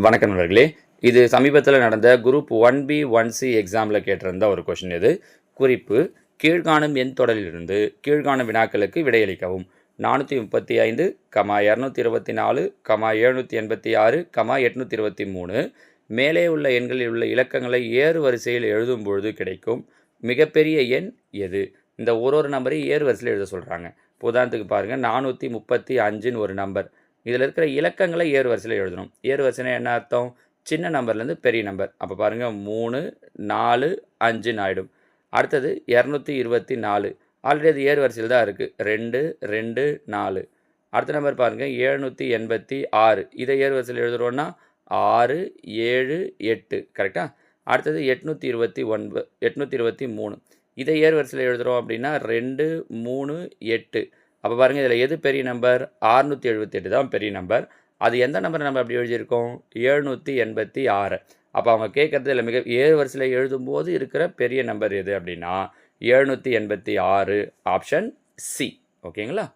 வணக்கம் நண்பர்களே. இது சமீபத்தில் நடந்த குரூப் 1B 1C எக்ஸாமில் கேட்டிருந்த ஒரு கொஷின் இது. குறிப்பு: கீழ்காணும் எண் தொடரிலிருந்து கீழ்காணும் வினாக்களுக்கு விடையளிக்கவும். 435, 224, 786, 823 மேலே உள்ள எண்களில் உள்ள இலக்கங்களை ஏறு வரிசையில் எழுதும் பொழுது கிடைக்கும் மிகப்பெரிய எண் எது? இந்த ஒரு நம்பரையும் ஏறு வரிசையில் எழுத சொல்கிறாங்க. உதாரணத்துக்கு பாருங்கள், 435ன்னு ஒரு நம்பர். இதில் இருக்கிற இலக்கங்களை ஏறு வரிசையில் எழுதணும். ஏறு வரிசைனா என்ன அர்த்தம்? சின்ன நம்பர்லேருந்து பெரிய நம்பர். அப்போ பாருங்கள், 3, 4, 5ன்னு ஆகிடும். அடுத்தது 224. ஆல்ரெடி அது ஏறு வரிசையில் தான் இருக்குது. 2, 2, 4. அடுத்த நம்பர் பாருங்கள், 786. இதை ஏறு வரிசையில் எழுதுகிறோன்னா 6, 7, 8. கரெக்டாக? அடுத்தது 823. இதை ஏறு வரிசையில் எழுதுகிறோம் அப்படின்னா 2, 3, 8. அப்போ பாருங்கள், இதில் எது பெரிய நம்பர்? 678 தான் பெரிய நம்பர். அது எந்த நம்பர் நம்ம அப்படி எழுதியிருக்கோம்? 786. அப்போ அவங்க கேட்குறது இல்லை, மிக ஏறு வரிசையில் எழுதும்போது இருக்கிற பெரிய நம்பர் எது அப்படின்னா 786. Option C. ஓகேங்களா?